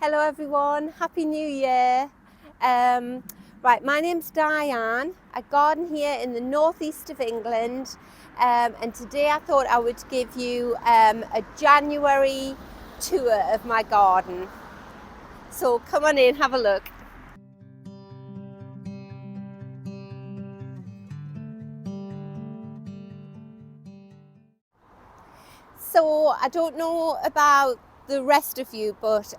Hello everyone, Happy New Year. Right, my name's Diane. I garden here in the northeast of England, and today I thought I would give you a January tour of my garden. So come on in, have a look. So I don't know about the rest of you, but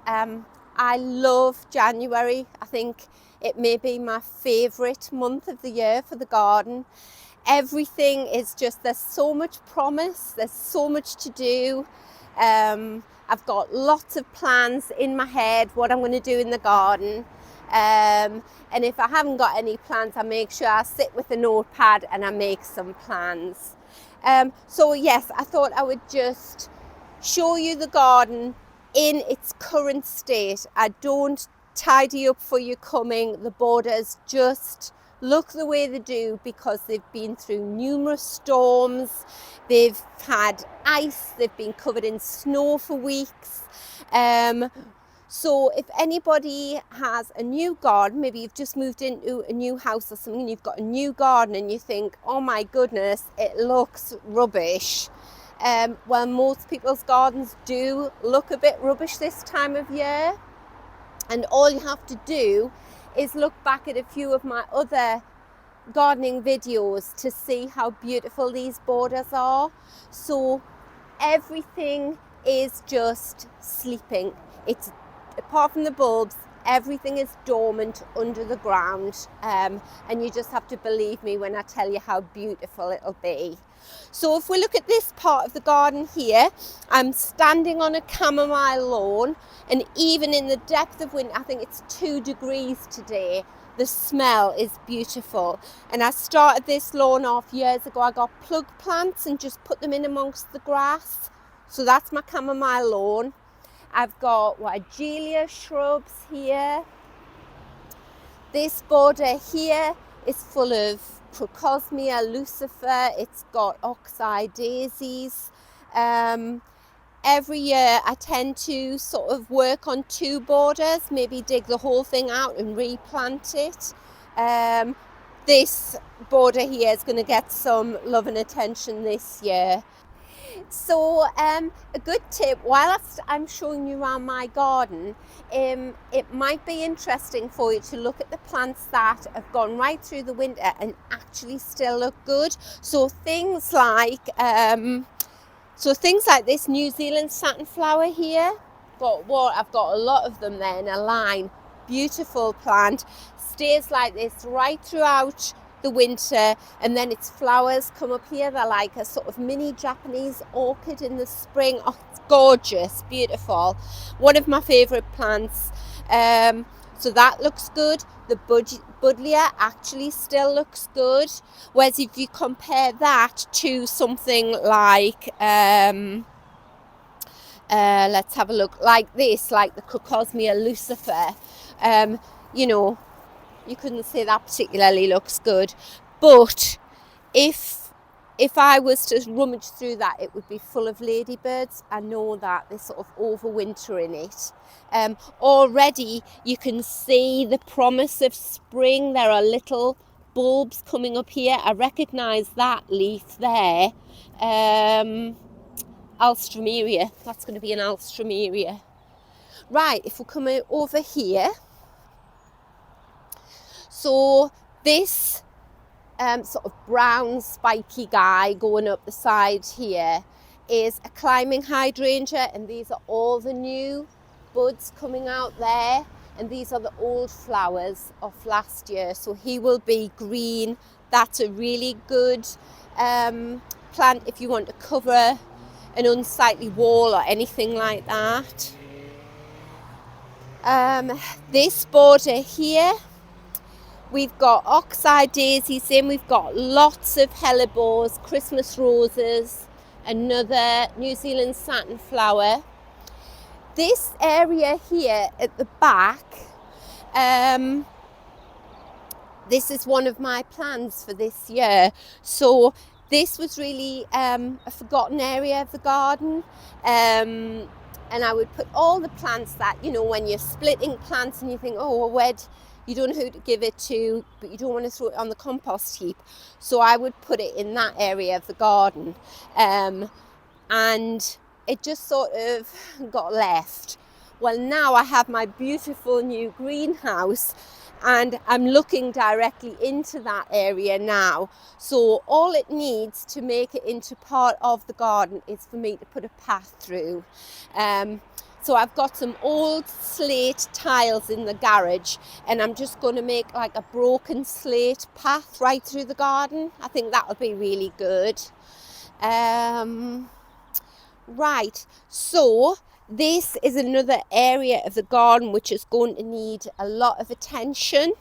I love January. I think it may be my favourite month of the year for the garden. Everything is just, there's so much promise, there's so much to do. I've got lots of plans in my head, what I'm going to do in the garden. And if I haven't got any plans, I make sure I sit with a notepad and I make some plans. So yes, I thought I would just show you the garden in its current state. I don't tidy up for you coming. The borders just look the way they do because they've been through numerous storms, they've had ice, they've been covered in snow for weeks. So if anybody has a new garden, maybe you've just moved into a new house or something, you've got a new garden and you think, oh my goodness, it looks rubbish. Well, most people's gardens do look a bit rubbish this time of year. And all you have to do is look back at a few of my other gardening videos to see how beautiful these borders are. So everything is just sleeping. It's, apart from the bulbs, everything is dormant under the ground, and you just have to believe me when I tell you how beautiful it'll be. So if we look at this part of the garden here, I'm standing on a chamomile lawn, and even in the depth of winter, I think it's 2 degrees today, the smell is beautiful. And I started this lawn off years ago. I got plug plants and just put them in amongst the grass. So that's my chamomile lawn. I've got Weigelia shrubs here. This border here is full of Crocosmia lucifer. It's got oxeye daisies. Every year I tend to sort of work on 2 borders, maybe dig the whole thing out and replant it. This border here is going to get some love and attention this year. So a good tip, whilst I'm showing you around my garden, it might be interesting for you to look at the plants that have gone right through the winter and actually still look good. So things like this New Zealand satinflower here, I've got a lot of them there in a line. Beautiful plant, stays like this right throughout the winter, and then its flowers come up here. They're like a sort of mini Japanese orchid in the spring. Oh, it's gorgeous, beautiful. One of my favorite plants. So that looks good. The buddleia actually still looks good. Whereas if you compare that to something like let's have a look, like this, like the Crocosmia lucifer, you know, you couldn't say that particularly looks good. But if I was to rummage through that, it would be full of ladybirds. I know that they sort of overwinter in it. Already you can see the promise of spring. There are little bulbs coming up here. I recognise that leaf there. Alstroemeria, that's going to be an Alstroemeria. Right, if we come over here, so this sort of brown spiky guy going up the side here is a climbing hydrangea, and these are all the new buds coming out there, and these are the old flowers of last year, so he will be green. That's a really good plant if you want to cover an unsightly wall or anything like that. This border here, we've got oxeye daisies in, we've got lots of hellebores, Christmas roses, another New Zealand satinflower. This area here at the back, this is one of my plans for this year. So this was really a forgotten area of the garden. and I would put all the plants that, you know, when you're splitting plants and you think, oh, well, you don't know who to give it to, but you don't want to throw it on the compost heap. So I would put it in that area of the garden. And it just sort of got left. Well, now I have my beautiful new greenhouse and I'm looking directly into that area now. So all it needs to make it into part of the garden is for me to put a path through. So I've got some old slate tiles in the garage and I'm just going to make like a broken slate path right through the garden. I think that would be really good. Right, so this is another area of the garden which is going to need a lot of attention.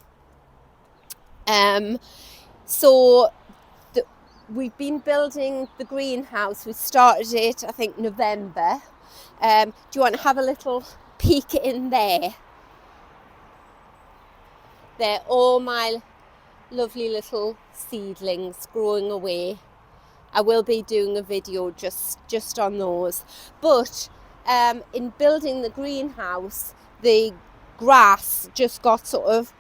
We've been building the greenhouse. We started it, I think, November. Do you want to have a little peek in there? They're all my lovely little seedlings growing away. I will be doing a video just on those. But in building the greenhouse, the grass just got sort of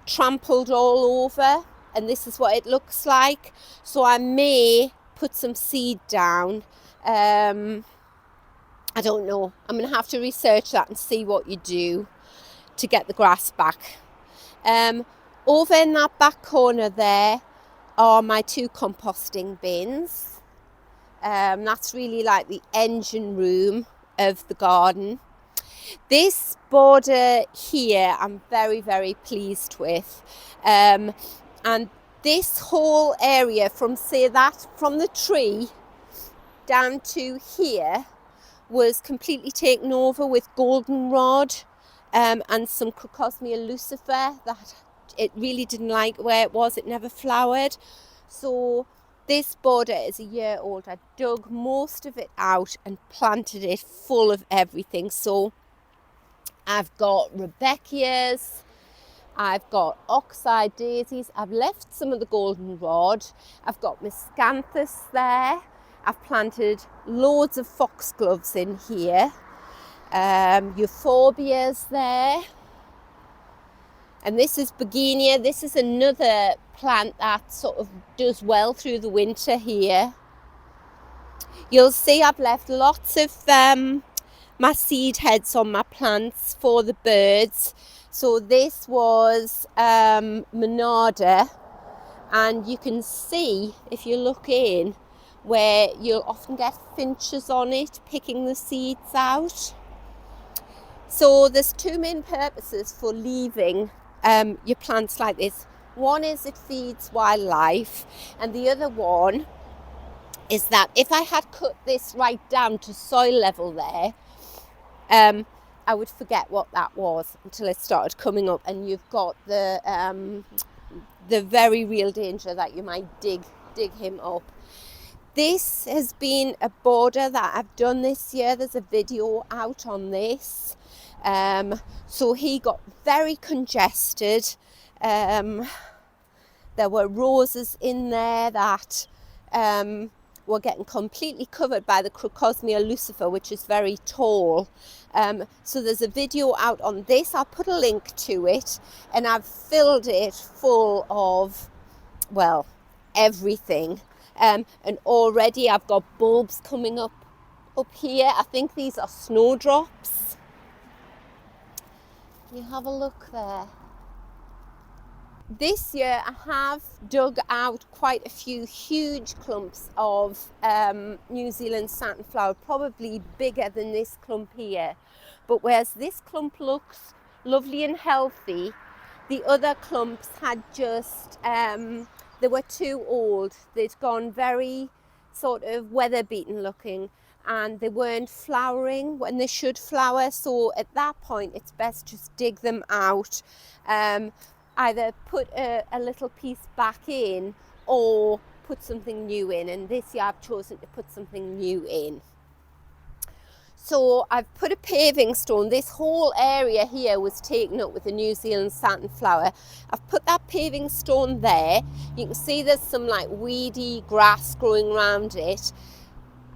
trampled all over, and this is what it looks like. So I may put some seed down. I don't know. I'm going to have to research that and see what you do to get the grass back. Over in that back corner there are my 2 composting bins. That's really like the engine room of the garden. This border here I'm very, very pleased with. And this whole area from the tree down to here was completely taken over with goldenrod and some Crocosmia lucifer that it really didn't like where it was. It never flowered. So this border is a year old. I dug most of it out and planted it full of everything. So I've got Rebecchias, I've got oxeye daisies, I've left some of the goldenrod, I've got miscanthus there, I've planted loads of foxgloves in here, euphorbias there, and this is begonia. This is another plant that sort of does well through the winter here. You'll see I've left lots of my seed heads on my plants for the birds. So this was Monarda, and you can see if you look in where you'll often get finches on it picking the seeds out. So there's 2 main purposes for leaving your plants like this. One is it feeds wildlife, and the other one is that if I had cut this right down to soil level there, I would forget what that was until it started coming up, and you've got the very real danger that you might dig him up. This has been a border that I've done this year. There's a video out on this. So he got very congested. There were roses in there that were getting completely covered by the Crocosmia lucifer, which is very tall. So there's a video out on this. I'll put a link to it, and I've filled it full of, well, everything. And already I've got bulbs coming up here. I think these are snowdrops. You have a look there. This year I have dug out quite a few huge clumps of New Zealand satinflower, probably bigger than this clump here. But whereas this clump looks lovely and healthy, the other clumps had just, they were too old. They'd gone very sort of weather beaten looking, and they weren't flowering when they should flower. So at that point it's best just dig them out. Either put a little piece back in or put something new in, and this year I've chosen to put something new in. So I've put a paving stone. This whole area here was taken up with the New Zealand satinflower. I've put that paving stone there. You can see there's some like weedy grass growing around it.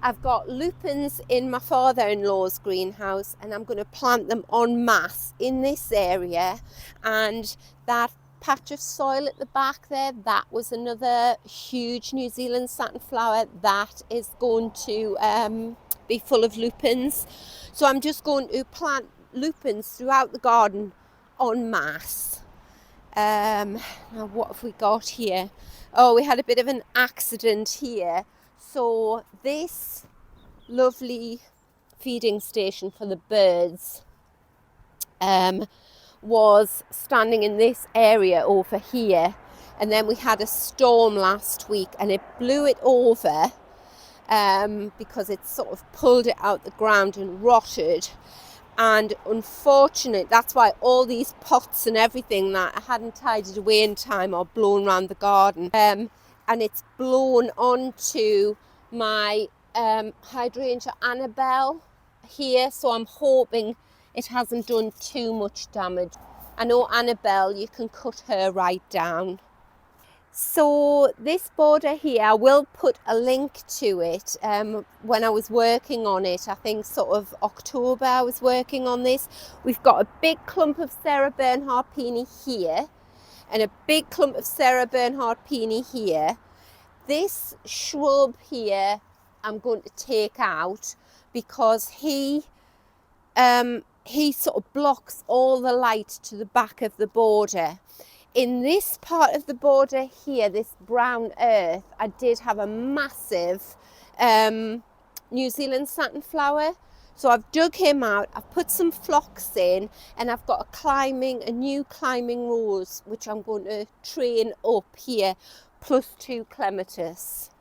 I've got lupins in my father-in-law's greenhouse, and I'm going to plant them en masse in this area. And that patch of soil at the back there, that was another huge New Zealand satinflower that is going to be full of lupins. So I'm just going to plant lupins throughout the garden en masse. Now what have we got here? Oh, we had a bit of an accident here. So this lovely feeding station for the birds was standing in this area over here, and then we had a storm last week and it blew it over because it sort of pulled it out the ground and rotted. And unfortunately, that's why all these pots and everything that I hadn't tidied away in time are blown around the garden. And it's blown onto my hydrangea Annabelle here, so I'm hoping it hasn't done too much damage. I know Annabelle, you can cut her right down. So this border here, I will put a link to it. When I was working on it, I think sort of October I was working on this. We've got a big clump of Sarah Bernhardt peony here and a big clump of Sarah Bernhardt peony here. This shrub here I'm going to take out because he sort of blocks all the light to the back of the border. In this part of the border here, this brown earth, I did have a massive New Zealand satinflower. So I've dug him out, I've put some phlox in, and I've got a new climbing rose, which I'm going to train up here, plus 2 clematis.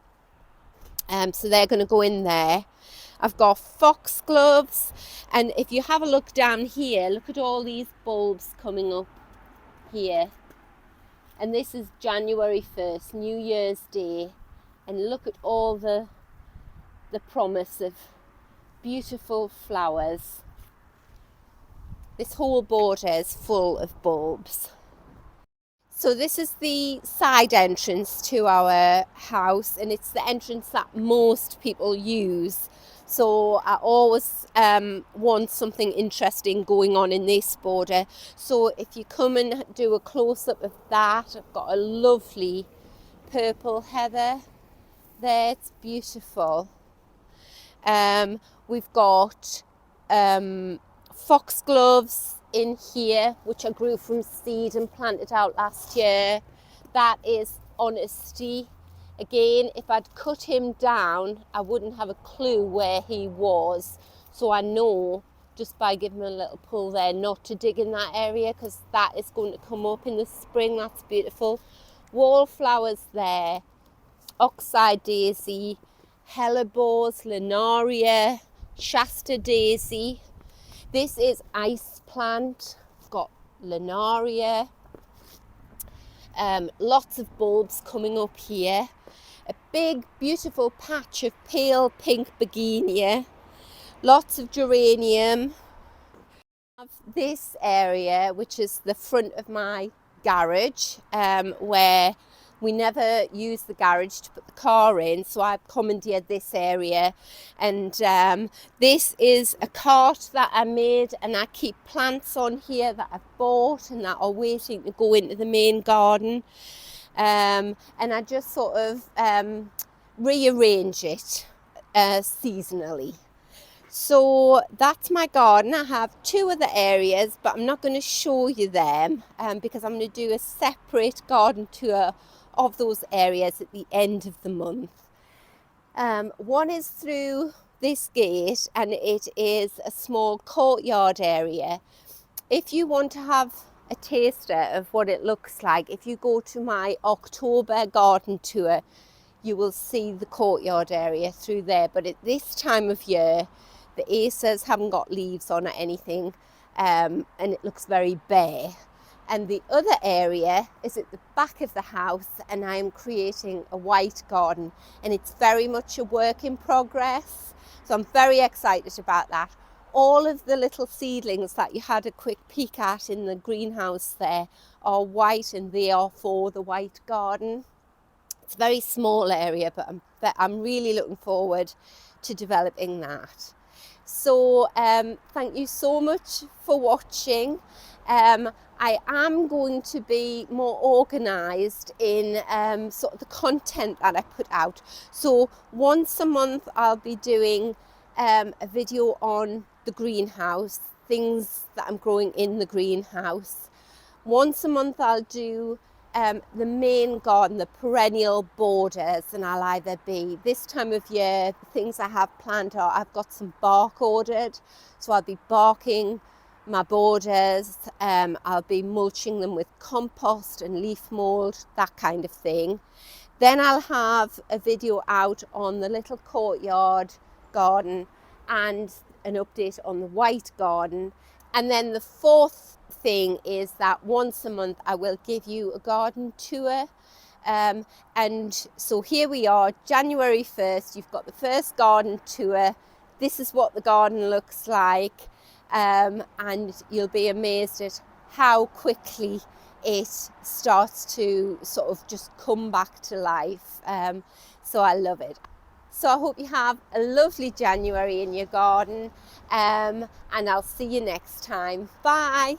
So they're going to go in there. I've got foxgloves, and if you have a look down here, look at all these bulbs coming up here. And this is January 1st, New Year's Day, and look at all the promise of beautiful flowers. This whole border is full of bulbs. So this is the side entrance to our house, and it's the entrance that most people use. So I always want something interesting going on in this border. So if you come and do a close-up of that, I've got a lovely purple heather there. It's beautiful. We've got foxgloves in here, which I grew from seed and planted out last year. That is Honesty. Again, if I'd cut him down, I wouldn't have a clue where he was. So I know just by giving him a little pull there not to dig in that area, because that is going to come up in the spring. That's beautiful. Wallflowers there. Oxeye daisy, hellebores, linaria, Shasta daisy. This is ice plant. I've got linaria. Lots of bulbs coming up here. A big beautiful patch of pale pink begonia. Lots of geranium. This area, which is the front of my garage, where we never use the garage to put the car in, so I've commandeered this area. And this is a cart that I made, and I keep plants on here that I've bought and that are waiting to go into the main garden. And I just sort of rearrange it seasonally. So that's my garden. I have 2 other areas, but I'm not going to show you them because I'm going to do a separate garden tour of those areas at the end of the month. One is through this gate, and it is a small courtyard area. If you want to have a taster of what it looks like, if you go to my October garden tour, you will see the courtyard area through there. But at this time of year, the acers haven't got leaves on or anything, and it looks very bare. And the other area is at the back of the house, and I am creating a white garden, and it's very much a work in progress. So I'm very excited about that. All of the little seedlings that you had a quick peek at in the greenhouse there are white, and they are for the white garden. It's a very small area, but I'm really looking forward to developing that. So thank you so much for watching. I am going to be more organised in sort of the content that I put out. So once a month I'll be doing a video on the greenhouse, things that I'm growing in the greenhouse. Once a month I'll do the main garden, the perennial borders, and I'll either be, this time of year, the things I have planned are, I've got some bark ordered, so I'll be barking my borders, I'll be mulching them with compost and leaf mould, that kind of thing. Then I'll have a video out on the little courtyard garden and an update on the white garden. And then the fourth thing is that once a month I will give you a garden tour. And so here we are, January 1st, you've got the first garden tour. This is what the garden looks like. And you'll be amazed at how quickly it starts to sort of just come back to life. So I love it. So I hope you have a lovely January in your garden, and I'll see you next time. Bye.